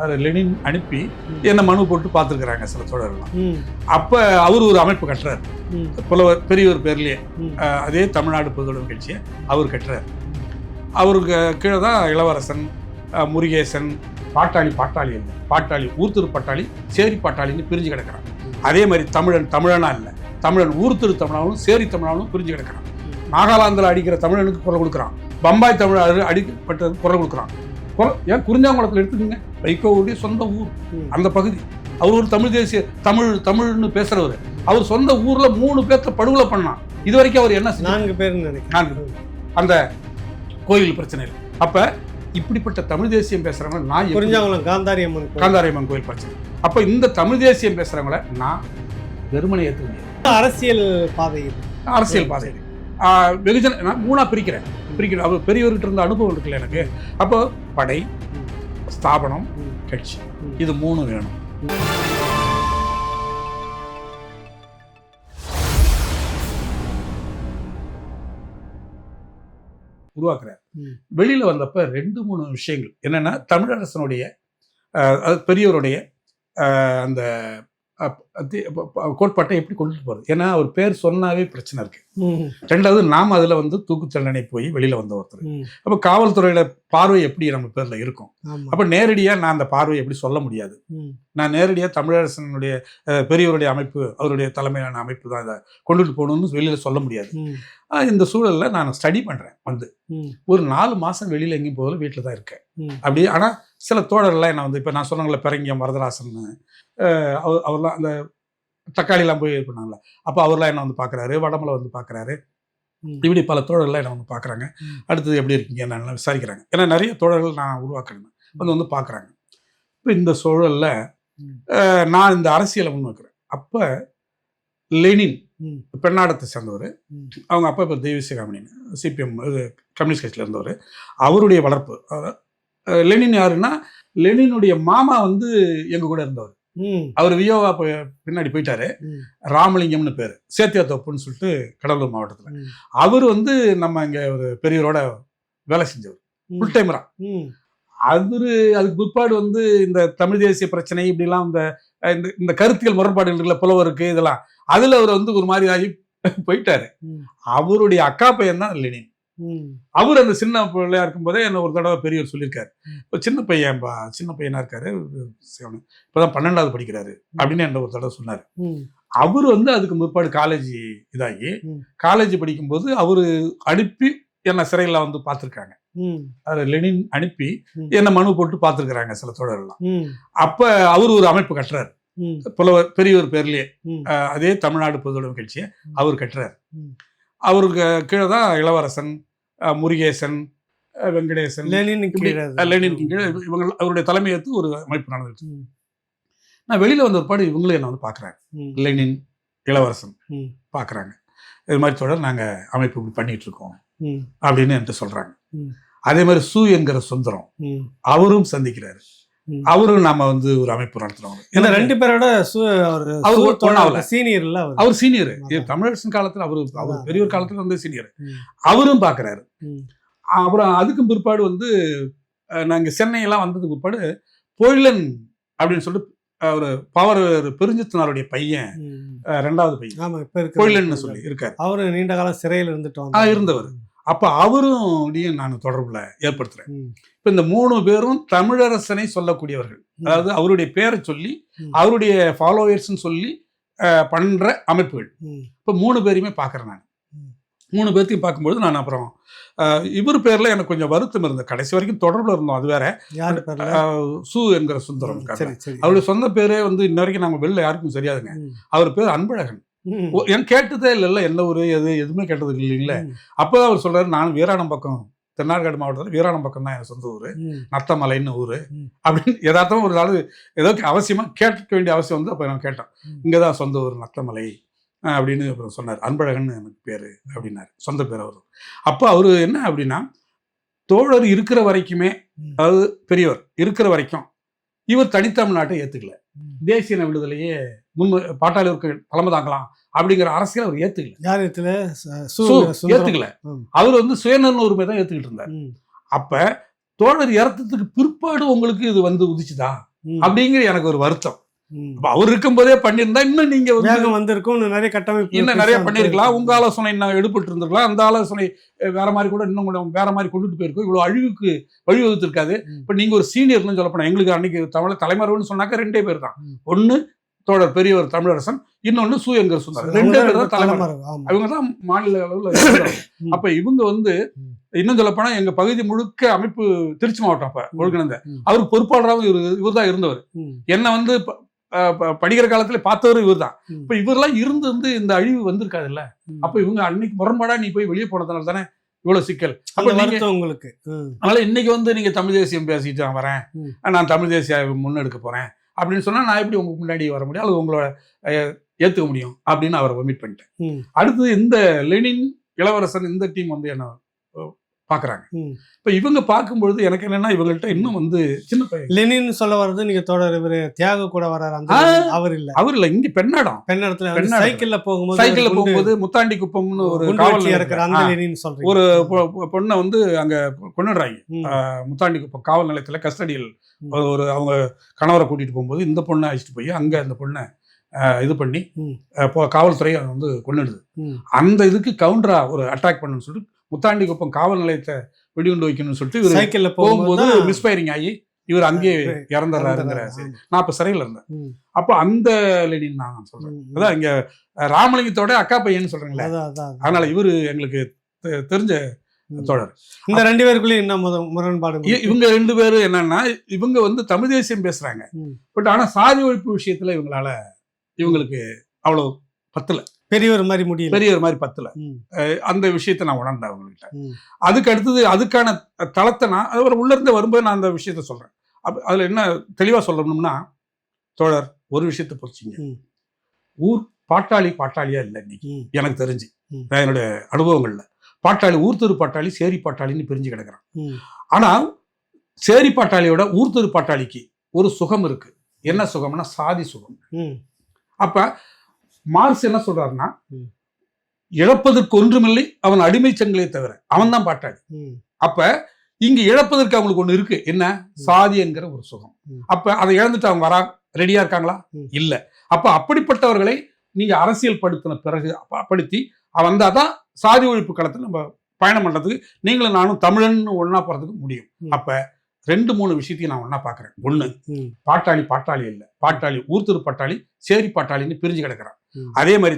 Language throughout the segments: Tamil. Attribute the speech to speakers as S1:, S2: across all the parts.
S1: அதை லெனின் அனுப்பி என்ன மனு போட்டு பார்த்துருக்குறாங்க சில தோழர்கள்லாம். அப்போ அவர் ஒரு அமைப்பு கட்டுறாரு, புலவர் பெரியவர் பேர்லேயே, அதே தமிழ்நாடு பொதுவுடைமை கட்சியை அவர் கட்டுறாரு. அவருக்கு கீழே தான் இளவரசன், முருகேசன், பாட்டாளி இல்லை, பாட்டாளி ஊர்த்திரு பாட்டாளி, சேரி பாட்டாளின்னு பிரிஞ்சு கிடக்கிறான். அதே மாதிரி தமிழனா இல்லை, தமிழன் ஊர்த்திரு தமிழாவும் சேரி தமிழாவும் பிரிஞ்சு கிடக்கிறான். நாகாலாந்தில் அடிக்கிற தமிழனுக்கு குரல் கொடுக்குறான், பம்பாய் தமிழ் அடிக்கப்பட்ட குரல் கொடுக்குறான். ஏன் குறிஞ்சாங்குளத்தில் எடுத்துக்கோங்க, வைகோவுடைய சொந்த ஊர் அந்த பகுதி. அவர் ஒரு தமிழ் தேசிய தமிழ்னு பேசுறவர். அவர் சொந்த ஊர்ல 3 பேர்த்த படுகொலை பண்ணான். இது வரைக்கும் அவர் என்ன
S2: 4 பேர்
S1: அந்த கோயில் பிரச்சனையில். அப்ப இப்படிப்பட்ட தமிழ் தேசியம் பேசுறவங்க நான்
S2: குறிஞ்சாங்குளம் காந்தாரி
S1: அம்மன் கோயில் பிரச்சனை. அப்ப இந்த தமிழ் தேசியம் பேசுறவங்கள நான் வெறுமனை ஏற்க முடியாது.
S2: அரசியல் பாதை
S1: வெகுஜன நான் 3ஆ பிரிக்கிறேன். அவர் பெரியவர்கிட்ட இருந்த அனுபவம் இருக்குல்ல எனக்கு. அப்போ படை, ஸ்தாபனம், கட்சி, இது 3 வேணும். உருவாக்குறாரு. வெளியில வந்தப்ப 2-3 விஷயங்கள் என்னன்னா, தமிழரசனுடைய பெரியவருடைய அந்த கோட்பாட்டை எப்படி கொண்டுட்டு போறது. ஏன்னா அவர் பேர் சொன்னாவே பிரச்சனை இருக்கு. 2வது நாம் அதுல தூக்கு தண்டனை போய் வெளியில வந்த ஒருத்தர். அப்ப காவல்துறையில பார்வை எப்படி நம்ம பேர்ல இருக்கும். அப்ப நேரடியா நான் அந்த பார்வை எப்படி சொல்ல முடியாது. நான் நேரடியா தமிழரசனுடைய பெரியவருடைய அமைப்பு, அவருடைய தலைமையிலான அமைப்பு தான் இதை கொண்டுட்டு போகணும்னு வெளியில சொல்ல முடியாது. இந்த சூழல்ல நான் ஸ்டடி பண்றேன். ஒரு 4 மாசம் வெளியில எங்கேயும் போகல, வீட்டில் தான் இருக்கேன். அப்படி ஆனா சில தோழர்கள்லாம் என்ன இப்ப நான் சொன்னாங்களே பெரங்கியம் வரதராசன், அவர்லாம் அந்த தக்காளிலாம் போய் பண்ணாங்களா, அப்போ அவர்லாம் என்ன பார்க்குறாரு, வடமலை பார்க்குறாரு. இப்படி பல தோழர்கள்லாம் என்ன பார்க்குறாங்க. அடுத்தது எப்படி இருக்கீங்க என்னெல்லாம் விசாரிக்கிறாங்க. ஏன்னா நிறைய தோழர்கள் நான் உருவாக்குறேன் பார்க்குறாங்க. இப்போ இந்த சூழலில் நான் இந்த அரசியலை முன்வைக்கிறேன். அப்போ லெனின் பெண்ணாடத்தை சேர்ந்தவர், அவங்க அப்பா இப்போ தெய்வசிகாமணின்னு சிபிஎம் கம்யூனிஸ்ட் கட்சியில் இருந்தவர். அவருடைய வளர்ப்பு லெனின் யாருன்னா, லெனினுடைய மாமா எங்க கூட இருந்தவர். அவர் வியோகா பின்னாடி போயிட்டாரு. ராமலிங்கம்னு பேரு, சேத்தியா தோப்புன்னு சொல்லிட்டு கடலூர் மாவட்டத்தில். அவர் நம்ம இங்க ஒரு பெரியவரோட வேலை செஞ்சவர், ஃபுல் டைமரா. அதுக்கு பிற்பாடு இந்த தமிழ் தேசிய பிரச்சனை இப்படிலாம் இந்த கருத்தியல் முரண்பாடுகள் இருக்குல்ல புலவருக்கு, இதெல்லாம் அதுல அவர் ஒரு மாதிரி ஆகி போயிட்டாரு. அவருடைய அக்கா பையன் தான் லெனின். அவர் அந்த சின்ன பிள்ளையா இருக்கும் போதே என்ன ஒரு தடவை பெரியவர் சொல்லியிருக்காரு, இப்போ சின்ன பையனா இருக்காரு, இப்பதான் 12வது படிக்கிறாரு அப்படின்னு என்ன ஒரு தடவை சொன்னாரு. அவரு அதுக்கு முற்பாடு காலேஜ் இதாகி காலேஜ் படிக்கும்போது அவரு அனுப்பி என்ன சிறையில பார்த்துருக்காங்க. லெனின் அனுப்பி என்ன மனு போட்டு பார்த்துருக்குறாங்க சில தோழர்கள்லாம். அப்ப அவர் ஒரு அமைப்பு கட்டுறாரு, புலவர் பெரியவர் பேர்லயே, அதே தமிழ்நாடு பொதுவுடைமை கட்சியை அவர் கட்டுறாரு. அவருக்கு கீழே தான் இளவரசன், முருகேசன், வெங்கடேசன், லெனினுக்கு கீழே இவங்க அவருடைய தலைமையேற்று ஒரு அமைப்பு நடந்துச்சு. நான் வெளியில வந்த ஒருபாடு இவங்களும் என்ன பார்க்குறாங்க, லெனின், இளவரசன் பார்க்குறாங்க. இது மாதிரி தொடர் நாங்கள் அமைப்பு இப்படி பண்ணிட்டு இருக்கோம் அப்படின்னு என்கிட்ட சொல்றாங்க. அதே மாதிரி சு என்கிற சுந்தரம் அவரும் சந்திக்கிறாரு. அவரும் நாம ஒரு அமைப்பு நடத்துறோம்.
S2: ஏன்னா 2 பேரோட
S1: அவர் சீனியர். தமிழரசன் காலத்துல அவர் பெரியவர் காலத்துல சீனியர். அவரும் பாக்குறாரு. அப்புறம் அதுக்கும் பிற்பாடு நாங்க சென்னையெல்லாம் வந்ததுக்கு பிற்பாடு பொழிலன் அப்படின்னு சொல்லிட்டு ஒரு பெருஞ்சித்தனாருடைய பையன், 2வது பையன் பொழிலன் சொல்லி இருக்காரு.
S2: அவரு நீண்ட காலம் சிறையில்
S1: இருந்தவர். அப்ப அவரும் நான் தொடர்புல ஏற்படுத்துறேன். இப்ப இந்த 3 பேரும் தமிழரசனை சொல்லக்கூடியவர்கள். அதாவது அவருடைய பேரை சொல்லி அவருடைய ஃபாலோவர்ஸ் சொல்லி பண்ற அமைப்புகள். இப்ப 3 பேரையுமே பாக்குறேன் நான். 3 பேர்த்தையும் பார்க்கும்போது நான் அப்புறம் இவர் பேர்ல எனக்கு கொஞ்சம் வருத்தம் இருந்தது. கடைசி வரைக்கும் தொடர்புல இருந்தோம். அது வேற. சு என்கிற சுந்தரம், அவருடைய சொந்த பேரே இன்ன வரைக்கும் நாங்க வெளில யாருக்கும் சரியாதுங்க. அவர் பேர் அன்பழகன். என் கேட்டதே இல்லைல்ல, என்ன ஊரு எதுவுமே கேட்டது இல்லைங்களே. அப்போதான் அவர் சொல்றாரு, நான் வீராணம் பக்கம், தென்னார்காடு மாவட்டத்தில் வீராணம் பக்கம் தான் எனக்கு சொந்த ஊரு, நத்தமலைன்னு ஊரு அப்படின்னு யதார்த்தமா ஒரு நாள் ஏதோ அவசியமா கேட்க வேண்டிய அவசியம் அப்ப நான் கேட்டேன், இங்கதான் சொந்த ஊர் நத்தமலை அப்படின்னு அப்புறம் சொன்னார். அன்பழகன் எனக்கு பேரு அப்படின்னாரு, சொந்த பேர் அவரு. அப்போ அவரு என்ன அப்படின்னா, தோழர் இருக்கிற வரைக்குமே, அதாவது பெரியவர் இருக்கிற வரைக்கும் இவர் தனித்தமிழ்நாட்டை ஏத்துக்கல. தேசிய விடுதலையே பாட்டாளிக்கு தலைமை தாங்கலாம் அப்படிங்கிற அரசியல் அவர் ஏத்துக்கல. ஏத்துக்கல. அவர் சுயநல உரிமை தான் ஏத்துக்கிட்டு இருந்தார். அப்ப தோழர் இறத்ததுக்கு பிற்பாடு உங்களுக்கு இது உதிச்சுதா அப்படிங்கிற எனக்கு ஒரு வருத்தம்.
S2: ம்.
S1: அப்ப அவர் இருக்கும்போதே பண்ணியிருந்தா இன்னும் நீங்க வந்து
S2: வேகம் வந்திருக்கும், இன்னும் நிறைய கட்டமைப்பு
S1: இன்னும் நிறைய பண்ணிருக்கலாம். உங்க ஆலோசனை இன்னும் எடுபட்டு இருந்திருக்கலாம். அந்த ஆலோசனை வேற மாதிரி கூட இன்னும் கூட வேற மாதிரி கொண்டுட்டு போயிருக்கும். இவ்வளவு அழிவுக்கு வழிவகுத்திருக்காது. இப்ப நீங்க ஒரு சீனியர்னு சொல்ல போனா, எங்களுக்கு அன்னைக்கு தலைமறைவுன்னு சொன்னாக்க 2 பேர் தான். ஒண்ணு தோழர் பெரியவர் தமிழரசன், இன்னொன்னு சூயங்கர் சுந்தர். 2 பேர் தான் தலைமறை. அவங்க தான் மாநில அளவுல இருக்கிறாங்க. அப்ப இவங்க வந்து இன்னும் சொல்ல போனா எங்க பகுதி முழுக்க அமைப்பு திருச்சி மாவட்டம் அப்ப ஒழுங்கினந்த அவருக்கு பொறுப்பாளராகவும் இவர் தான் இருந்தவர். என்ன வந்து படிக்கிற காலத்துல பார்த்தவரும் இவர் தான். இப்ப இவரெல்லாம் இருந்து இந்த அழிவு வந்திருக்காது இல்ல. அப்ப இவங்க அன்னைக்கு முரண்பாடா நீ போய் வெளியே போனதுனால தானே இவ்வளவு சிக்கல். அப்ப நீங்க உங்களுக்கு அதனால இன்னைக்கு வந்து நீங்க தமிழ் தேசியம் பேசிட்டு நான் வரேன், நான் தமிழ் தேசிய முன்னெடுக்க போறேன் அப்படின்னு சொன்னா நான் எப்படி உங்களுக்கு முன்னாடி வர முடியும், அது உங்களோட ஏத்துக்க முடியும் அப்படின்னு அவரை ஒமிட் பண்ணிட்டேன். அடுத்தது இந்த லெனின் இளவரசன் இந்த டீம் வந்து என்ன பாக்குறாங்க. இப்ப இவங்க பார்க்கும்பொழுது எனக்கு என்னன்னா இவங்கள்ட்ட இன்னும் வந்து சின்ன பையன்
S2: லெனின் சொல்ல வர்றது நீங்க தொடர் இவரு தியாக கூட வர்றாரு, அவர் இல்ல இங்க பெண்ணடத்துல சைக்கிள்ல போகும்போது முத்தாண்டி குப்பம்னு ஒரு காவல் இருக்கிற அந்த லெனின் சொல்றேன். ஒரு பொண்ணை வந்து அங்க கொண்டுடுறாங்க முத்தாண்டி குப்பம் காவல் நிலையத்துல கஸ்டடியில். ஒரு அவங்க கணவரை கூட்டிட்டு போகும்போது இந்த பொண்ணை அழைச்சிட்டு போய் அங்க அந்த பொண்ணை இது பண்ணி காவல்துறையை வந்து கொண்டுடுது. அந்த இதுக்கு கவுண்டரா ஒரு அட்டாக் பண்ணுன்னு சொல்லிட்டு முத்தாண்டி குப்பம் காவல் நிலையத்தை வெடிகுண்டு வைக்கணும்னு சொல்லிட்டு சைக்கிள்ல போகும்போது மிஸ்ஃபயரிங் ஆகி இவர் அங்கேயே இறந்துடுறாருங்கிற. நான் இப்ப சிறையில இருந்தேன். அப்போ அந்த லெனின் நான் சொல்றேன். அதான் இங்க ராமலிங்கத்தோட அக்கா பையன்னு சொல்றீங்களே, அதனால இவரு எங்களுக்கு தெரிஞ்ச தோழர். இந்த 2 பேருக்குள்ளே என்ன முரண்பாடு? இவங்க 2 பேரும் என்னன்னா இவங்க வந்து தமிழ் தேசியம் பேசுறாங்க, பட் ஆனா சாதி ஒழிப்பு விஷயத்துல இவங்களுக்கு அவ்வளவு பத்தல. பெரியவர் மாதிரி பத்தல. அந்த விஷயத்தை நான் உணர்ந்தேன் அவங்ககிட்ட. அதுக்கு அடுத்தது அதுக்கான தளத்தை நான் அவர் உள்ள இருந்து வரும்போது நான் அந்த விஷயத்த சொல்றேன். அதுல என்ன தெளிவா சொல்லணும்னா, தோழர் ஒரு விஷயத்த பொறுச்சிங்க, ஊர் பாட்டாளியா இல்லை இன்னைக்கு எனக்கு தெரிஞ்சு என்னுடைய அனுபவங்கள்ல. பாட்டாளி ஊர் தெரு பாட்டாளி சேரி பாட்டாளின்னு பிரிஞ்சு கிடக்குறான். ஆனா சேரி பாட்டாளியோட ஊர் தெரு பாட்டாளிக்கு ஒரு சுகம் இருக்கு. என்ன சுகம்னா சாதி சுகம். அப்ப மார்க்ஸ் என்ன சொல்றாருன்னா, இழப்பதற்கு ஒன்றுமில்லை அவன் அடிமை சங்கிலே தவிர, அவன் தான் பாட்டாளி. அப்ப இங்க இழப்பதற்கு அவங்களுக்கு ஒண்ணு இருக்கு, என்ன சாதி என்கிற ஒரு சுகம். அப்ப அதை இழந்துட்டு அவங்க ரெடியா இருக்காங்களா? இல்ல. அப்ப அப்படிப்பட்டவர்களை நீங்க அரசியல் படுத்தின பிறகு படுத்தி வந்தாதான் சாதி ஒழிப்பு களத்துல நம்ம பயணம் பண்றதுக்கு நீங்களும் நானும் தமிழன்னு ஒன்னா போறதுக்கு முடியும். அப்ப 2-3 விஷயத்தையும் நான் ஒன்னா பாக்குறேன். ஒண்ணு, பாட்டாளி இல்ல, பாட்டாளி ஊர் தெரு பாட்டாளி சேரி பாட்டாளின்னு பிரிஞ்சு கிடக்குறான். அதே மாதிரி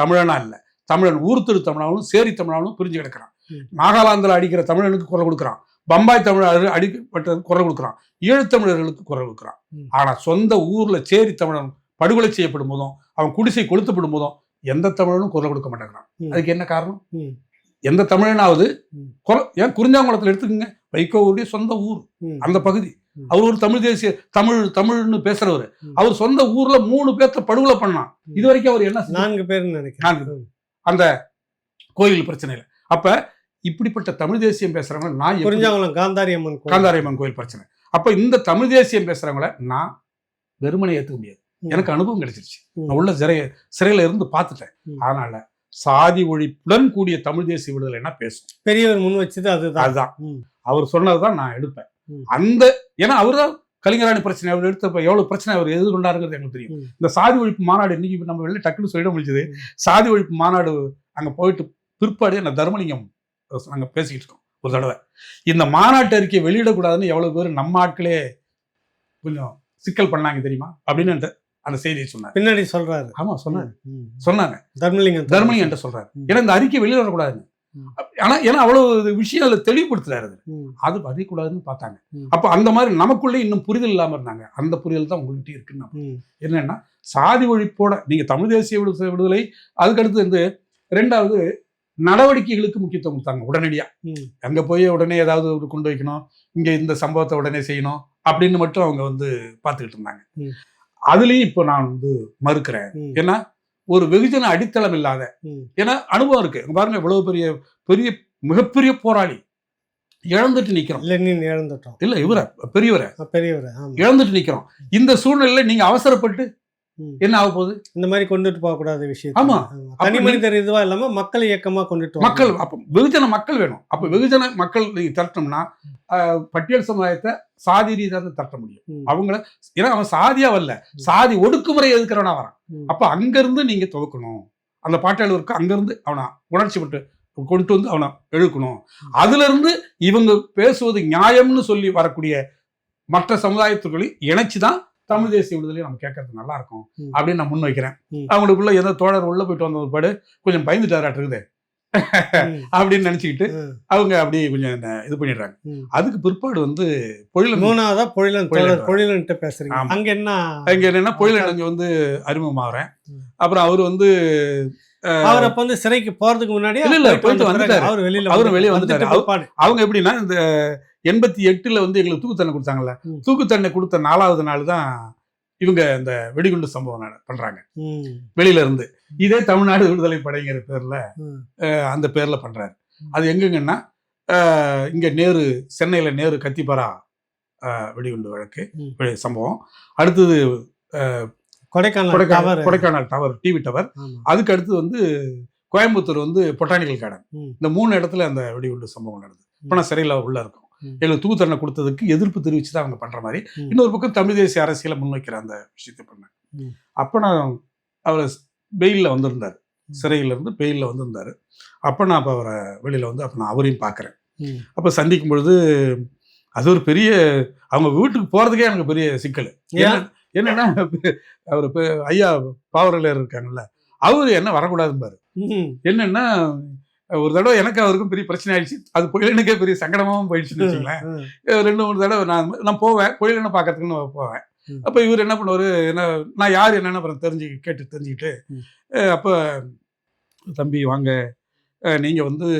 S2: தமிழனா இல்ல, தமிழன் ஊர் தெரு தமிழாவும் சேரி தமிழாவும் பிரிஞ்சு கிடக்குறான். நாகாலாந்தில் அடிக்கிற தமிழனுக்கு குரல் கொடுக்குறான், பம்பாய் தமிழர் அடிக்கப்பட்ட குரல் கொடுக்குறான், ஈழத்தமிழர்களுக்கு குரல் கொடுக்குறான். ஆனா சொந்த ஊர்ல சேரி தமிழன் படுகொலை செய்யப்படும் போதும் அவன் குடிசை கொளுத்தப்படும் போதும் எந்த தமிழனும் குரல் கொடுக்க மாட்டேங்கிறான். அதுக்கு என்ன காரணம்? எந்த தமிழனாவது ஏன் குறிஞ்சாங்குளத்துல எடுத்துக்கோங்க, வைகோவுடைய சொந்த ஊர் அந்த பகுதி. அவர் ஒரு தமிழ் தேசிய தமிழ்னு பேசுறவர். அவர் சொந்த ஊர்ல 3 பேர்த்த படுகொலை பண்ணான். இது வரைக்கும் அவர் என்ன 4 பேர் நினைக்கிறேன் அந்த கோயில் பிரச்சனையில. அப்ப இப்படிப்பட்ட தமிழ் தேசியம் பேசுறவங்க நான் குறிஞ்சாங்குளம் காந்தாரியம்மன் கோயில் பிரச்சனை. அப்ப இந்த தமிழ் தேசியம் பேசுறவங்கள நான் வெறுமனை ஏத்துக்க முடியாது. எனக்கு அனுபவம் கிடைச்சிருச்சு. நான் உள்ள சிறையில இருந்து பார்த்துட்டேன். அதனால சாதி ஒழிப்புடன் கூடிய தமிழ் தேசிய விடுதலைன்னா பேசும். பெரியவர் முன் வச்சது அதுதான். அவர் சொன்னதுதான் நான் எடுப்பேன். அந்த ஏன்னா அவர்தான் கலிங்கராணி பிரச்சனை அவர் எடுத்தப்ப எவ்வளவு பிரச்சனை அவர் எதிர்கொண்டாருங்கிறது எனக்கு தெரியும். இந்த சாதி ஒழிப்பு மாநாடு இன்னைக்கு நம்ம வெளில டக்குன்னு சொல்லிட முடிஞ்சது. சாதி ஒழிப்பு மாநாடு அங்க போயிட்டு பிற்பாடு நான் தர்மலிங்கம் நாங்க பேசிக்கிட்டு இருக்கோம் ஒரு தடவை. இந்த மாநாட்டு அறிக்கையை வெளியிடக்கூடாதுன்னு எவ்வளவு பேர் நம்ம ஆட்களே கொஞ்சம் சிக்கல் பண்ணாங்க தெரியுமா அப்படின்னு அந்த செய்தியை சொன்னார். பின்னாடி சொல்றாரு. ஆமா சொன்னாங்க தர்மலிங்கம் சொல்றாரு. ஏன்னா இந்த அறிக்கை வெளியிட வரக்கூடாது. ஆனா ஏன்னா அவ்வளவு விஷயம் அதுல தெளிவுபடுத்துறாரு. அது பதிக்கூடாதுன்னு பார்த்தாங்க. அப்ப அந்த மாதிரி நமக்குள்ளே இன்னும் புரிதல் இல்லாம இருந்தாங்க. அந்த புரிதல் தான் உங்ககிட்ட இருக்குன்னு என்னன்னா, சாதி ஒழிப்போட நீங்க தமிழ் தேசிய விடுதலை, அதுக்கடுத்து இந்த 2வது நடவடிக்கைகளுக்கு முக்கியத்துவம் கொடுத்தாங்க. உடனடியா அங்க போய் உடனே ஏதாவது கொண்டு வைக்கணும், இங்க இந்த சம்பவத்தை உடனே செய்யணும் அப்படின்னு மட்டும் அவங்க வந்து பார்த்துக்கிட்டு இருந்தாங்க. அதுலயும் இப்போ நான் வந்து மறுக்கிறேன். ஏன்னா ஒரு வெகுஜன அடித்தளம் இல்லாத, ஏன்னா அனுபவம் இருக்கு பாருங்க, இவ்வளவு பெரிய மிகப்பெரிய போராளி இழந்துட்டு நிக்கிறோம். இல்ல இவர பெரியவரை இழந்துட்டு நிக்கிறோம். இந்த சூழ்நிலையில நீங்க அவசரப்பட்டு என்ன ஆக போகுது? இந்த மாதிரி கொண்டுட்டு போக கூடாத விஷயம். ஆமா, தனி மனிதர் இதுவா இல்லாம மக்கள் இயக்கமா கொண்டுட்டு மக்கள். அப்ப வெகுஜன மக்கள் வேணும். அப்ப வெகுஜன மக்கள் நீங்க திரட்டணும்னா
S1: பட்டியல் சமுதாயத்தை சாதி ரீதியாக தான் தட்ட முடியும். அவங்கள ஏன்னா அவன் சாதியா வரல, சாதி ஒடுக்குமுறை எதுக்குறவனா வரான். அப்ப அங்கிருந்து நீங்க துவக்கணும். அந்த பாட்டாளருக்கு அங்கிருந்து அவனை உணர்ச்சி விட்டு கொண்டு வந்து அவனை எழுக்கணும். அதுல இருந்து இவங்க பேசுவது நியாயம்னு சொல்லி வரக்கூடிய மற்ற சமுதாயத்துக்களை இணைச்சுதான் தமிழ் தேசிய விடுதலையை நம்ம கேட்கறது நல்லா இருக்கும் அப்படின்னு நான் முன் வைக்கிறேன். அவங்களுக்குள்ள ஏதோ தோழர் உள்ள போயிட்டு வந்த பாடு கொஞ்சம் பயந்துட்டாராட்டுருக்குது அப்படின்னு நினைச்சுக்கிட்டு அவங்க அப்படி கொஞ்சம் இது பண்ணிடுறாங்க. அதுக்கு பிற்பாடு வந்து
S2: மூணாவதா பொழிலன் பேசுறீங்க. அங்க
S1: என்னன்னா பொழிலன் அங்க வந்து அறிமுகமாகறேன். அப்புறம் அவர் வந்து
S2: அவர் அப்ப வந்து சிறைக்கு போறதுக்கு முன்னாடி
S1: போயிட்டு வந்துட்டாரு. அவரும் வெளியே வந்துட்டாரு. அவங்க எப்படின்னா இந்த 88 வந்து எங்களுக்கு தூக்கு தண்டனை கொடுத்தாங்கல்ல, தூக்கு தண்டனை கொடுத்த 4வது நாள் தான் இவங்க இந்த வெடிகுண்டு சம்பவம் பண்றாங்க வெளியில இருந்து. இதே தமிழ்நாடு விடுதலை படைங்கிற பேர்ல அந்த பேர்ல பண்றாரு. அது எங்கங்கன்னா இங்க நேரு, சென்னையில நேரு கத்திப்பரா வெடிகுண்டு வழக்கு சம்பவம். அடுத்தது கொடைக்கானல் டவர், டிவி டவர். அதுக்கு அடுத்து வந்து கோயம்புத்தூர் வந்து பொட்டானிக்கல் கார்டன். இந்த 3 இடத்துல அந்த வெடிகுண்டு சம்பவம் நடந்தது. இப்ப நான் சிறையில உள்ள இருக்கும். எங்களுக்கு தூக்கு தண்டனை கொடுத்ததுக்கு எதிர்ப்பு தெரிவிச்சுதான் அவங்க பண்ற மாதிரி இன்னொரு பக்கம் தமிழ் தேசிய அரசியலை முன்வைக்கிற அந்த விஷயத்தை பண்ணேன். அப்ப நான் அவர் பெயில்ல வந்திருந்தாரு, சிறையில இருந்து பெயில்ல வந்திருந்தாரு. அப்ப நான் அப்ப அவரை வெளியில வந்து அப்ப நான் அவரையும் பாக்குறேன். அப்ப சந்திக்கும் பொழுது அது ஒரு பெரிய, அவங்க வீட்டுக்கு போறதுக்கே எனக்கு பெரிய சிக்கல். என்னன்னா அவர் ஐயா பாவரலர் இருக்காங்கல்ல, அவரு என்ன வரக்கூடாதுன்னு. என்னன்னா ஒரு தடவை எனக்கு அவருக்கும் பெரிய பிரச்சனை ஆயிடுச்சு. அது பொழிலனுக்கே பெரிய சங்கடமாவும் போயிடுச்சுன்னு வச்சுங்களேன். 2-3 தடவை நான் போவேன், பொழிலனை பார்க்கறதுக்குன்னு போவேன். அப்ப இவர் என்ன பண்ணுவாரு, என்ன நான் யார் என்னன்னு அப்புறம் தெரிஞ்சுக்கிட்டு அப்ப தம்பி வாங்க, நீங்க வந்து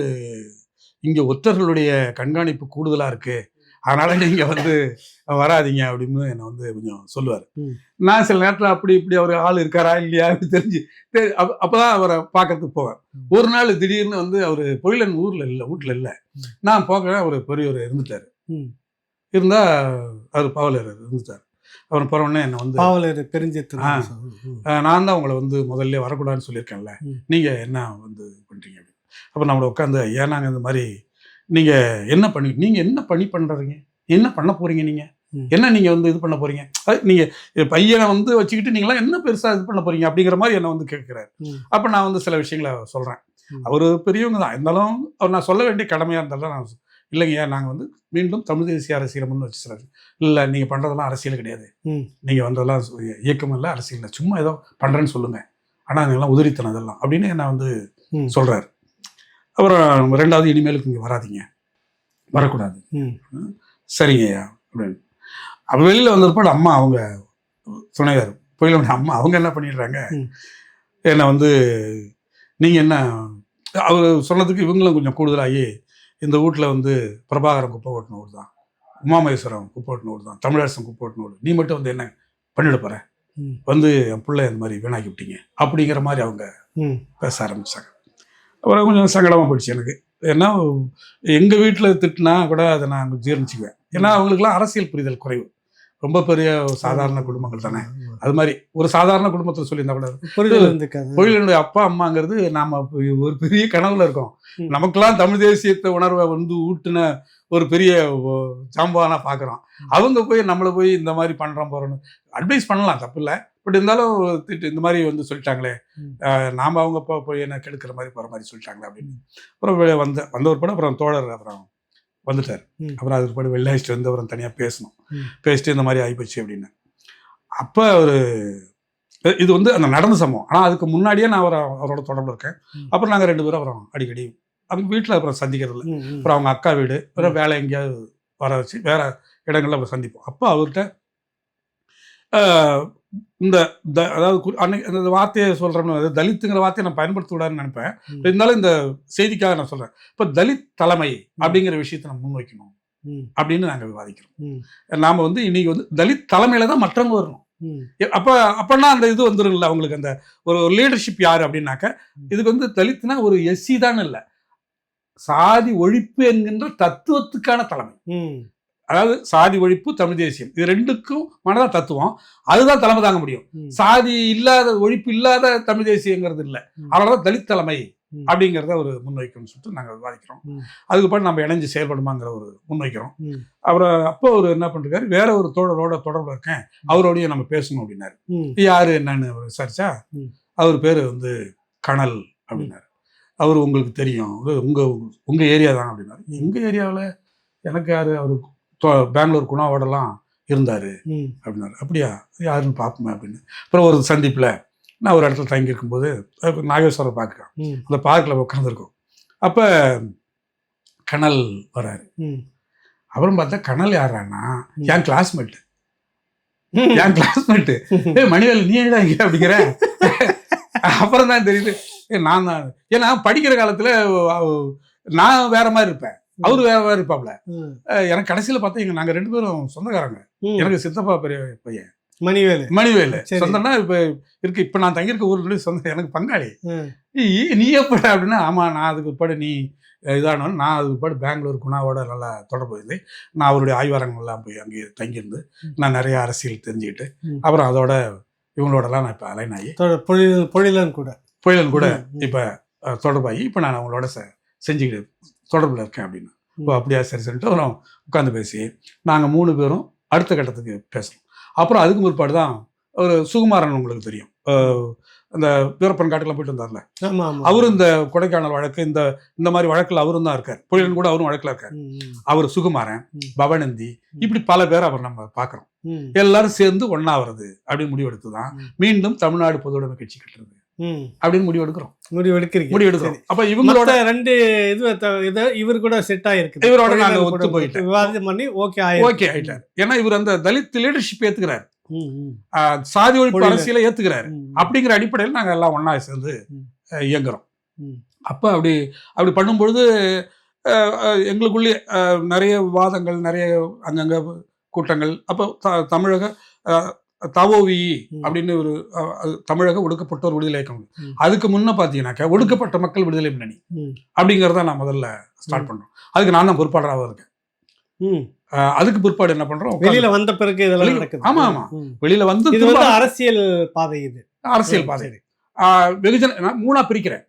S1: இங்க ஒற்றர்களுடைய கண்காணிப்பு கூடுதலா இருக்கு, அதனால நீங்க வந்து வராதிங்க அப்படின்னு என்னை வந்து கொஞ்சம் சொல்லுவார். நான் சில நேரத்தில் அப்படி இப்படி அவர் ஆள் இருக்காரா இல்லையா தெரிஞ்சு அப்பதான் அவரை பார்க்கறதுக்கு போவேன். ஒரு நாள் திடீர்னு வந்து அவர் பொழிலன் வீட்டில் இல்லை. நான் போகிறேன், அவர் பெரியவர் இருந்துட்டாரு. இருந்தா அவர் பாவலர் இருந்துட்டார். அவர் போறவுடனே என்ன வந்து நான் தான் உங்களை வந்து முதல்ல வரக்கூடாதுன்னு சொல்லியிருக்கேன்ல, நீங்க என்ன வந்து பண்றீங்க அப்படின்னு. அப்ப நம்மளை உட்காந்து ஐயா நாங்க இந்த மாதிரி நீங்க என்ன பணி பண்றீங்க, என்ன பண்ண போறீங்க, நீங்க என்ன நீங்க வந்து இது பண்ண போறீங்க, நீங்க பையனை வந்து வச்சுக்கிட்டு நீங்களாம் என்ன பெருசா இது பண்ண போறீங்க அப்படிங்கிற மாதிரி என்ன வந்து கேட்கிறாரு. அப்ப நான் வந்து சில விஷயங்களை சொல்றேன். அவரு பெரியவங்க தான் இருந்தாலும் அவர் நான் சொல்ல வேண்டிய கடமையா இருந்தாலும் நான் இல்லைங்கய்யா நாங்க வந்து மீண்டும் தமிழ் தேசிய அரசியல் முன்னு வச்சுறாரு. இல்ல நீங்க பண்றதெல்லாம் அரசியல் கிடையாது, நீங்க வந்ததெல்லாம் இயக்கம் இல்லை, அரசியல் இல்லை, சும்மா ஏதோ பண்றேன்னு சொல்லுங்க, ஆனா நீங்களாம் உதிரித்தனம் அதெல்லாம் அப்படின்னு என்ன வந்து சொல்றாரு. அப்புறம் 2வது இனிமேலுக்கு இங்கே வராதிங்க, வரக்கூடாது. சரிங்கய்யா அப்படின்னு. அப்போ வெளியில் வந்ததுப்பாடு அம்மா அவங்க துணையார் பொயிலோட அம்மா அவங்க என்ன பண்ணிடுறாங்க, என்னை வந்து நீங்கள் என்ன அவர் சொன்னதுக்கு இவங்களும் கொஞ்சம் கூடுதலாகி இந்த வீட்டில் வந்து பிரபாகரன் குப்பை ஓட்டின ஊர் தான், உமாமேஸ்வரம் குப்பை ஓட்டின ஊர் தான், தமிழரசன் குப்பை ஓட்டின ஊர், நீ மட்டும் வந்து என்ன பண்ணிட போற, வந்து என் பிள்ளை இந்த மாதிரி வீணாக்கி விட்டீங்க அப்படிங்கிற மாதிரி அவங்க பேச ஆரம்பிச்சாங்க. அப்புறம் கொஞ்சம் சங்கடமாக போயிடுச்சு எனக்கு. ஏன்னா எங்கள் வீட்டில் திட்டினா கூட அதை நான் ஜீர்ணிச்சுக்குவேன். ஏன்னா அவங்களுக்குலாம் அரசியல் புரிதல் குறைவு, ரொம்ப பெரிய சாதாரண குடும்பங்கள் தானே. அது மாதிரி ஒரு சாதாரண குடும்பத்தில் சொல்லியிருந்தா கூட பொழிலனுடைய அப்பா அம்மாங்கிறது நாம ஒரு பெரிய கனவுல இருக்கோம். நமக்கெல்லாம் தமிழ் தேசியத்தை உணர்வை வந்து ஊட்டின ஒரு பெரிய சாம்பானா பார்க்குறோம். அவங்க போய் நம்மளை போய் இந்த மாதிரி பண்ணுறோம் போகிறோன்னு அட்வைஸ் பண்ணலாம், தப்பு இல்லை. பட் இருந்தாலும் இந்த மாதிரி வந்து சொல்லிட்டாங்களே, நாம் அவங்க போய் என்ன கெடுக்கிற மாதிரி போகிற மாதிரி சொல்லிட்டாங்களே அப்படின்னு. அப்புறம் வந்த ஒரு படம் அப்புறம் தோழர் அப்புறம் வந்துட்டார். அப்புறம் அதுக்கு படம் வெள்ளாயிச்சிட்டு வந்து அப்புறம் தனியாக பேசிட்டு இந்த மாதிரி ஆகிப்போச்சு அப்படின்னு. அப்போ ஒரு இது வந்து அந்த நடந்த சம்பவம். ஆனால் அதுக்கு முன்னாடியே நான் அவரோட தொடர்பு இருக்கேன். அப்புறம் நாங்கள் 2 பேரும் அப்புறம் அடிக்கடி அவங்க வீட்டில் அப்புறம் சந்திக்கிறது இல்லை. அப்புறம் அவங்க அக்கா வீடு அப்புறம் வேலை எங்கேயாவது வர வச்சு வேற இடங்கள்ல அப்புறம் சந்திப்போம். அப்போ அவர்கிட்ட இந்த அதாவது அன்னைக்கு அந்த வார்த்தையை சொல்கிறோம்னு, தலித்துங்கிற வார்த்தையை நான் பயன்படுத்தக்கூடாதுன்னு நினைப்பேன். இருந்தாலும் இந்த செய்திக்காக நான் சொல்கிறேன். இப்போ தலித் தலைமை அப்படிங்கிற விஷயத்தை நம்ம முன்வைக்கணும் அப்படின்னு நாங்கள் விவாதிக்கிறோம். நாம் வந்து இன்னைக்கு வந்து தலித் தலைமையில தான் மற்றவங்க வரணும். அப்பன்னா அந்த இது வந்துருங்களா அவங்களுக்கு அந்த ஒரு லீடர்ஷிப் யாரு அப்படின்னாக்க, இதுக்கு வந்து தலித்னா ஒரு எஸ்சி தான் இல்லை, சாதி ஒழிப்பு என்கின்ற தத்துவத்துக்கான தலைமை. அதாவது சாதி ஒழிப்பு தமிழ் தேசியம் இது 2க்கும் மனதான் தத்துவம், அதுதான் தலைமை தாங்க முடியும். சாதி இல்லாத ஒழிப்பு இல்லாத தமிழ் தேசியங்கிறது இல்லை, அதனாலதான் தலித் தலைமை அப்படிங்கிறத ஒரு முன்வைக்கணும்னு சொல்லிட்டு நாங்கள் விவாதிக்கிறோம். அதுக்கப்புறம் நம்ம இணைஞ்சு செயல்படுமாங்கிற ஒரு முன்வைக்கிறோம். அப்புறம் அப்போ அவர் என்ன பண்ணிருக்காரு, வேற ஒரு தோழரோட தொடர்பு இருக்கேன், அவரோடய நம்ம பேசணும் அப்படின்னாரு. யாரு என்னன்னு விசாரிச்சா அவர் பேர் வந்து கனல் அப்படின்னாரு. அவர் உங்களுக்கு தெரியும், உங்க ஏரியா தான் அப்படின்னாரு. எங்க ஏரியாவில் எனக்கு யாரு, அவரு பெங்களூர் குணாவோடலாம் இருந்தாரு அப்படின்னாரு. அப்படியா, யாருன்னு பார்ப்போமே அப்படின்னு. அப்புறம் ஒரு சந்திப்பில் நான் ஒரு இடத்துல தங்கி இருக்கும்போது நாகேஸ்வரர் பார்க்குறேன், அந்த பார்க்கில் உட்காந்துருக்கோம். அப்போ கனல் வராரு. அப்புறம் பார்த்தா கனல் யாரான்னா என் கிளாஸ்மேட்டு. மணிவேல் நீ என்னடா இங்கே அப்படிங்கிற. அப்புறம் தான் தெரியுது நான் தான். ஏன்னா படிக்கிற காலத்துல நான் வேற மாதிரி இருப்பேன், அவரு வேற மாதிரி இருப்பாப்ல. எனக்கு கடைசியில பார்த்தா நாங்க 2 பேரும் சொந்தக்காரங்க. எனக்கு சித்தப்பா பெரிய பையன் மணிவேலு சொந்தம்னா இப்ப இருக்கு. இப்ப நான் தங்கியிருக்க ஊர்ல சொந்த எனக்கு பங்காளி. நீ எப்பட அப்படின்னா, ஆமா நான் அதுக்கு உட்பட நீ இதானு நான் அதுக்கு உட்பட பெங்களூர் குணாவோட நல்லா தொடர்பு இருந்து நான் அவருடைய ஆய்வாரங்கள்லாம் போய் அங்கே தங்கியிருந்து நான் நிறைய அரசியல் தெரிஞ்சுக்கிட்டு அப்புறம் அதோட இவங்களோடலாம் நான் இப்போ அலைன் ஆகி பொழிலன் கூட இப்போ தொடர்பாகி இப்போ நான் அவங்களோட செஞ்சுக்கிட்டு தொடர்பில் இருக்கேன் அப்படின்னு. இப்போ அப்படியா, சரி சொல்லிட்டு அப்புறம் உட்காந்து பேசி நாங்கள் 3 பேரும் அடுத்த கட்டத்துக்கு பேசணும். அப்புறம் அதுக்கு முற்பாடு தான் ஒரு சுகுமாரன், உங்களுக்கு தெரியும், அந்த வீரப்பன் காட்டுக்கெல்லாம் போயிட்டு வந்தார்ல, அவரும் இந்த கொடைக்கானல் வழக்கு இந்த மாதிரி வழக்கில் அவரும் தான் இருக்கார். பொழிலன் கூட அவரும் வழக்கில் இருக்கார். அவர் சுகுமாரன், பவனந்தி, இப்படி பல பேர் அவர் நம்ம பார்க்குறோம். எல்லாரும் சேர்ந்து ஒன்னாவது அப்படின்னு முடிவெடுத்துதான் மீண்டும் தமிழ்நாடு பொதுவுடைமை கட்சி கட்டுறது அப்படின்னு முடிவெடுக்கிறோம். அப்ப இவங்களோட 2
S2: இவர் கூட செட் ஆயிருக்கு,
S1: இவரோட நாங்க ஒத்து போயிட்டு
S2: விவாதம் பண்ணி ஓகே
S1: ஆயிட்டார். ஏன்னா இவர் அந்த தலித் லீடர்ஷிப் ஏத்துக்கிறார், சாதி ஒழிப்பு அரசியலை ஏத்துக்கிறாரு. அப்படிங்கிற அடிப்படையில் நாங்க எல்லாம் ஒன்னா சேர்ந்து இயங்குறோம். அப்ப அப்படி பண்ணும்பொழுது எங்களுக்குள்ளே நிறைய விவாதங்கள், நிறைய அங்கங்க கூட்டங்கள். அப்போ தமிழக தவோவி அப்படின்னு ஒரு தமிழக ஒடுக்கப்பட்டோர் விடுதலை இயக்கம், அதுக்கு முன்ன பாத்தீங்கன்னாக்கா ஒடுக்கப்பட்ட மக்கள் விடுதலை முன்னணி அப்படிங்கறத நான் முதல்ல ஸ்டார்ட் பண்றோம். அதுக்கு நான் தான் பொறுப்பாளராக இருக்கேன். அதுக்கு பிற்பாடு என்ன பண்றோம்,
S2: வெளியில வந்த பிறகு இதெல்லாம் நடக்குது.
S1: ஆமா வெளியில வந்து
S2: அரசியல் பாதை,
S1: அரசியல் பாதை. வெகுஜன 3ஆ பிரிக்கிறேன்.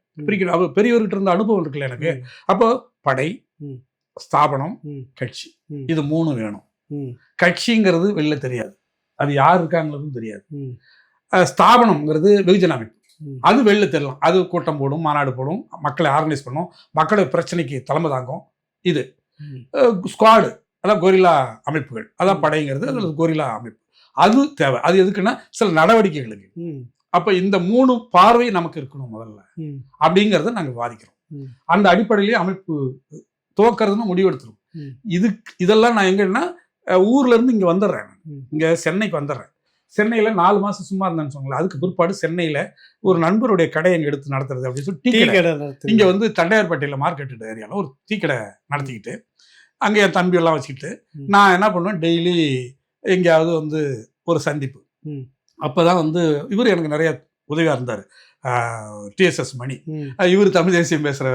S1: பெரியவர்கிட்ட இருந்த அனுபவம் இருக்குல்ல எனக்கு. அப்போ படை, ஸ்தாபனம், கட்சி, இது 3 வேணும். கட்சிங்கிறது வெளில தெரியாது, அது யார் இருக்காங்கிறதும் தெரியாது. ஸ்தாபனம்ங்கிறது வெகுஜன அமைப்பு, அது வெளில தெரியலாம். அது கூட்டம் போடும், மாநாடு போடும், மக்களை ஆர்கனைஸ் பண்ணும், மக்களோட பிரச்சனைக்கு தலைமை தாங்கும். இது ஸ்குவாடு, அதான் கொரில்லா அமைப்புகள், அதான் படைங்கிறது, அது கொரில்லா அமைப்பு. அது தேவை. அது எதுக்குன்னா சில நடவடிக்கைகளுக்கு. அப்ப இந்த 3 பார்வை நமக்கு இருக்கணும் முதல்ல அப்படிங்கறத நாங்க விவாதிக்கிறோம். அந்த அடிப்படையிலேயே அமைப்பு துவக்கிறதுன்னு முடிவெடுத்துரும். இதெல்லாம் நான் எங்கன்னா ஊர்ல இருந்து இங்க வந்துடுறேன், இங்க சென்னைக்கு வந்துடுறேன். சென்னையில 4 மாசம் சும்மா இருந்தேன்னு சொன்னாங்க. அதுக்கு பிற்பாடு சென்னையில ஒரு நண்பருடைய கடையை எங்க எடுத்து நடத்துறது அப்படின்னு சொல்லி டீ கடை இங்க வந்து தண்டையார்பேட்டையில மார்க்கெட் ஏரியால ஒரு டீ கடை நடத்திக்கிட்டு அங்கே என் தம்பி எல்லாம் வச்சுக்கிட்டு நான் என்ன பண்ணுவேன், டெய்லி எங்கேயாவது வந்து ஒரு சந்திப்பு. அப்பதான் வந்து இவர் எனக்கு நிறைய உதவியா இருந்தாரு. டிஎஸ்எஸ் மணி, இவர் தமிழ் தேசியம் பேசுற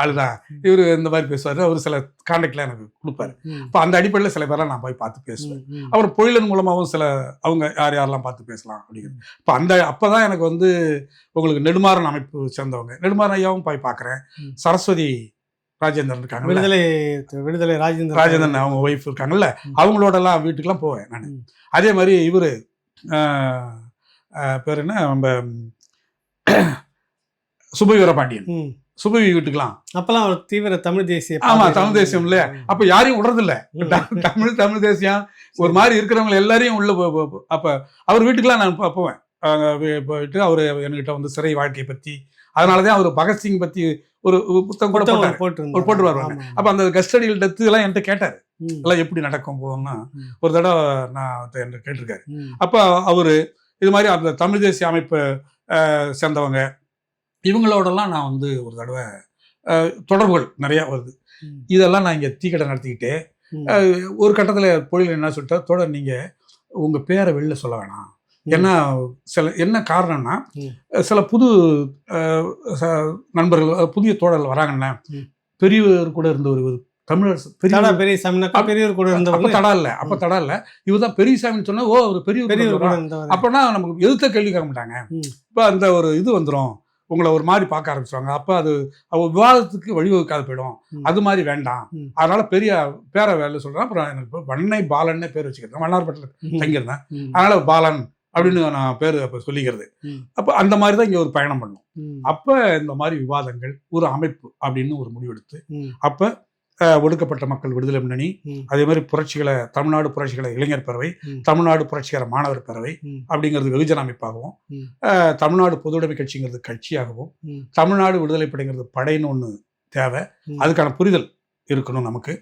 S1: ஆளுதான், இவரு இந்த மாதிரி பேசுவாரு. அவர் சில கான்டாக்ட்லாம் எனக்கு கொடுப்பாரு. இப்போ அந்த அடிப்படையில் சில பேரெல்லாம் நான் போய் பார்த்து பேசுவேன். அப்புறம் பொழிலன் மூலமாகவும் சில அவங்க யாரெல்லாம் பார்த்து பேசலாம் அப்படிங்கிறது. இப்போ அப்பதான் எனக்கு வந்து உங்களுக்கு நெடுமாறன் அமைப்பு சேர்ந்தவங்க, நெடுமாறன் ஐயாவும் போய் பார்க்குறேன். சரஸ்வதி ராஜேந்திரன் இருக்காங்க,
S2: விடுதலை
S1: ராஜேந்திரன் அவங்க ஒய்ஃப் இருக்காங்கல்ல, அவங்களோடலாம் வீட்டுக்கெல்லாம் போவேன் நான். அதே மாதிரி இவரு பேர் என்ன, நம்ம சுபவி வீரபாண்டியன், சுபவி வீட்டுக்கலாம் அப்பெல்லாம் அவர் தீவிர தமிழ் தேசியம். ஆமா, தமிழ் தேசியம் இல்லையா. அப்ப யாரையும் விடுறது இல்ல, தமிழ் தேசியம் ஒரு மாதிரி இருக்கிறவங்க எல்லாரையும் உள்ள. அப்ப அவர் வீட்டுக்கெல்லாம் நான் போவேன். போயிட்டு அவரு என்கிட்ட வந்து சிறை வாழ்க்கையை பத்தி, அதனாலதான் அவர் பகத்சிங் பத்தி ஒரு புத்தகம் கூட போட்டு வருவாங்க. அப்ப அந்த கஸ்டடியல் டெத்து எல்லாம் என்கிட்ட கேட்டாரு, எல்லாம் எப்படி நடக்கும் போகும்னா ஒரு தடவை நான் என்கிட்ட கேட்டிருக்காரு. அப்ப அவரு இது மாதிரி அந்த தமிழ் தேசிய அமைப்பு சேர்ந்தவங்க இவங்களோடலாம் நான் வந்து ஒரு தடவை தொடர்புகள் நிறைய வருது. இதெல்லாம் நான் இங்க டீ கடை நடத்திக்கிட்டு ஒரு கட்டத்துல பொழில் என்ன சொல்லிட்டா, தொடர் நீங்க உங்க பேரை வெளில சொல்ல வேணாம். ஏன்னா என்ன காரணம்னா சில புது நண்பர்கள், புதிய தோழர்கள் வராங்கன்னா, பெரியவர் கூட இருந்த ஒரு தமிழர் பெரியவர் கூட இருந்த தடா இல்ல, அப்ப தடா இல்ல, இவர்தான் பெரியசாமின்னு சொன்னா, ஓ ஒரு பெரியவர் அப்பனா நமக்கு எதிர்த்த கேள்வி கேட்க மாட்டாங்க. இப்ப அந்த ஒரு இது வந்துடும், உங்களை ஒரு மாதிரி பார்க்க ஆரம்பிச்சுவாங்க. அப்போ அது விவாதத்துக்கு வழிவகுக்காது போயிடும். அது மாதிரி வேண்டாம். அதனால பெரிய பேரை வேலை சொல்கிறேன். அப்புறம் எனக்கு வண்ணை பாலன்னே பேர் வச்சுக்கிறேன். வண்ணார்பேட்டையில் தங்கியிருந்தேன். அதனால பாலன் அப்படின்னு நான் பேர் அப்போ சொல்லிக்கிறது. அப்போ அந்த மாதிரி தான் இங்கே ஒரு பயணம் பண்ணும். அப்போ இந்த மாதிரி விவாதங்கள் ஒரு அமைப்பு அப்படின்னு ஒரு முடிவெடுத்து அப்போ ஒடுக்கப்பட்ட மக்கள் விடுதலை முன்னணி, அதே மாதிரி புரட்சிகளை தமிழ்நாடு புரட்சிகளை இளைஞர் பேரவை, தமிழ்நாடு புரட்சிகர மாணவர் பேரவை அப்படிங்கிறது வெகுஜன அமைப்பாகவும், தமிழ்நாடு பொதுவுடைமை கட்சிங்கிறது கட்சியாகவும், தமிழ்நாடு விடுதலை படைங்கிறது படைன்னு ஒன்று தேவை, அதுக்கான புரிதல் இருக்கணும் நமக்கு,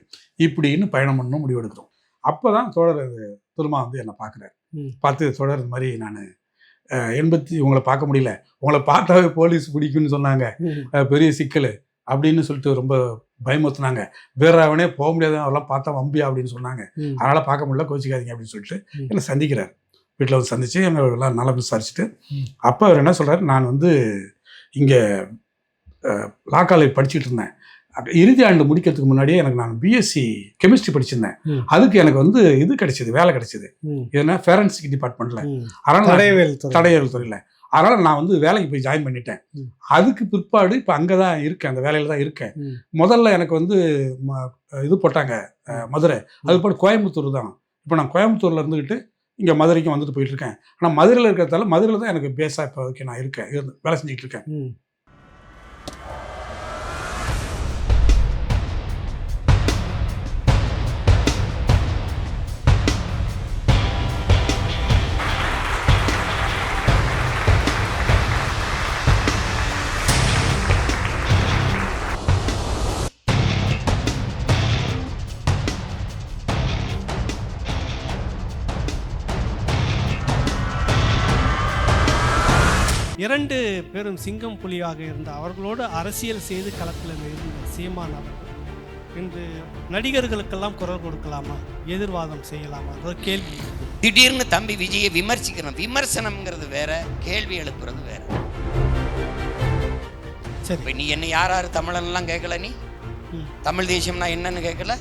S1: இப்படின்னு பயணம் பண்ணணும் முடிவெடுக்கிறோம். அப்போதான் தோழர் திருமா வந்து என்னை பார்க்குறாரு. பார்த்து தோழர் இந்த மாதிரி நான் உங்களை பார்க்க முடியல, உங்களை பார்த்தாவே போலீஸ் பிடிக்கும்னு சொன்னாங்க, பெரிய சிக்கல் அப்படின்னு சொல்லிட்டு ரொம்ப பயமுறுத்தினாங்க. வேற அவனே போக முடியாது, அவரெல்லாம் பார்த்தா வம்பியா அப்படின்னு சொன்னாங்க. அதனால பார்க்க முடியல, கோச்சிக்காதீங்க அப்படின்னு சொல்லிட்டு என்னை சந்திக்கிறார். வீட்டில் வந்து சந்திச்சு எல்லாம் நல்லா விசாரிச்சுட்டு அப்போ அவர் என்ன சொல்றாரு, நான் வந்து இங்கே லா காலேஜ் படிச்சுட்டு இருந்தேன். இறுதி ஆண்டு முடிக்கிறதுக்கு முன்னாடியே நான் பிஎஸ்சி கெமிஸ்ட்ரி படிச்சிருந்தேன். அதுக்கு எனக்கு வந்து இது கிடைச்சது, வேலை கிடைச்சது. ஏன்னா ஃபேரன்சிக் டிபார்ட்மெண்ட்ல, அதனால தடயவியல் துறையில். அதனால் நான் வந்து வேலைக்கு போய் ஜாயின் பண்ணிட்டேன். அதுக்கு பிற்பாடு இப்போ அங்கே தான் இருக்கேன், அந்த வேலையில் தான் இருக்கேன். முதல்ல எனக்கு வந்து இது போட்டாங்க மதுரை, அதுபோல் கோயம்புத்தூர் தான். இப்போ நான் கோயம்புத்தூரில் இருந்துக்கிட்டு இங்கே மதுரைக்கும் வந்துட்டு போயிட்டு இருக்கேன். ஆனால் மதுரையில் இருக்கிறதால மதுரையில் தான் எனக்கு பேஸாக இப்போ நான் இருக்கேன், வேலை செஞ்சுட்டு இருக்கேன்.
S2: இரண்டு பேரும் சிங்கம் புலியாக இருந்த அவர்களோடு அரசியல் செய்து களத்தில் இருந்த சீமான் அவர்கள் இன்று நடிகர்களுக்கெல்லாம் குரல் கொடுக்கலாமா, எதிர்வாதம் செய்யலாமா கேள்வி.
S3: திடீர்னு தம்பி விஜயை விமர்சிக்கிறோம். விமர்சனம்ங்கிறது வேற, கேள்வி எழுப்புறது வேற. சரி, நீ என்ன யார் தமிழன்லாம் கேட்கல, நீ தமிழ் தேசியம்னா என்னன்னு கேட்கல.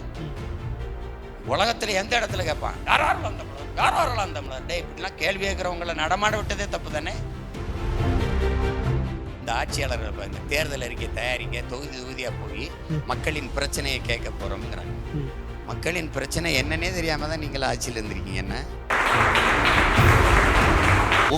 S3: உலகத்துல எந்த இடத்துல கேட்பான் யாரெல்லாம் தமிழர், யாரெல்லாம் தமிழர்? டே, இப்படிலாம் கேள்வி கேட்கிறவங்களை நடமாட விட்டதே தப்பு தானே. இந்த ஆட்சியாளர்கள் இந்த தேர்தல் அறிக்கை தயாரிக்க தொகுதியாக போய் மக்களின் பிரச்சனையை கேட்க போறோம்ங்கிறாங்க. மக்களின் பிரச்சனை என்னன்னே தெரியாம தான் நீங்கள் ஆட்சியில் இருந்திருக்கீங்க. என்ன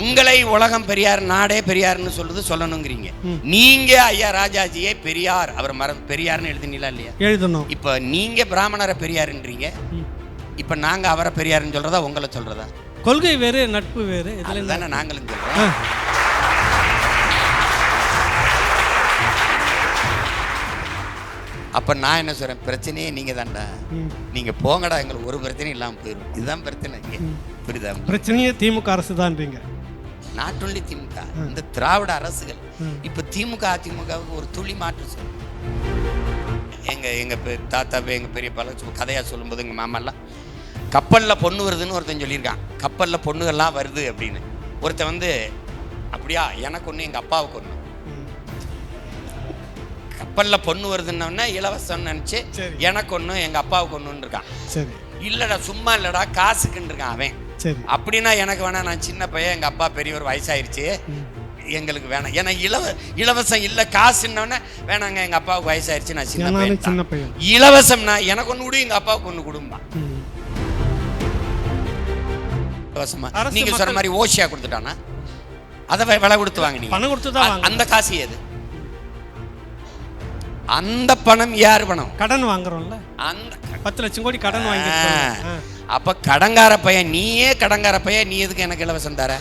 S3: உங்களை உலகம் பெரியார், நாடே பெரியார்னு சொல்லுது, சொல்லணுங்கிறீங்க. நீங்க ஐயா ராஜாஜியே பெரியார், அவர் பெரியார்னு எழுதினீங்களா இல்லையா? எழுதணும். இப்ப நீங்க பிராமணரை பெரியாருன்றீங்க, இப்ப நாங்க அவரை பெரியாருன்னு சொல்றதா உங்களை சொல்றதா? கொள்கை வேறு, நட்பு வேறு, இதுல தானே நாங்களும் சொல்றோம். அப்ப நான் என்ன சொல்றேன், பிரச்சனையே நீங்க தான்டா, நீங்க போங்கடா, எங்களுக்கு ஒரு பிரச்சனையும் இல்லாம போயிடும். இதுதான் பிரச்சனை இங்க, புரியுதா? பிரச்சனையே திமுக அரசு தான். நாட் ஒன்லி திமுக, இந்த திராவிட அரசுகள். இப்ப திமுக அதிமுகவுக்கு ஒரு துளி மாற்று சொல்லு. எங்க தாத்தா எங்க பெரிய பல கதையா சொல்லும்போது எங்க மாமெல்லாம் கப்பல்ல பொண்ணு வருதுன்னு ஒருத்தன் சொல்லியிருக்கான். கப்பல்ல பொண்ணுகள்லாம் வருது அப்படின்னு. ஒருத்தன் வந்து அப்படியா, எனக்கு ஒண்ணு எங்க அப்பாவுக்கு ஒண்ணு. கப்பல்ல பொண்ணு வருதுன்னா இலவசம் நினைச்சு எனக்கு ஒண்ணு எங்க அப்பாவுக்கு ஒண்ணுன்னு இருக்கான். சரி, இல்லடா சும்மா இல்லடா காசுக்குன்னு இருக்கான் அவன். சரி, அப்படின்னா எனக்கு வேணா, நான் சின்ன பையன், எங்க அப்பா பெரியவர், வயசாயிருச்சு, எங்களுக்கு வேணாம். ஏன்னா இலவசம் இல்ல, காசுன்னொன்னே வேணாங்க, எங்க அப்பாவுக்கு வயசாயிருச்சு, நான் சின்ன பையன். இலவசம்னா எனக்கு ஒண்ணு கொடு, எங்க அப்பாவுக்கு ஒண்ணு கொடுமா. இலவசமா நீங்க சொன்ன மாதிரி ஓசியா கொடுத்துட்டானா அதை விலை கொடுத்து வாங்க, நீங்க பணம் கொடுத்துதான். அந்த காசு ஏது? அந்த பணம் யார் பணம்? கடன் வாங்குறோம்ல, அந்த 10 லட்சம் கோடி கடன் வாங்கி. அப்ப கடங்கார பையன், நீயே கடங்கார பையன், நீ எதுக்கு எனக்கு இலவசம் தர?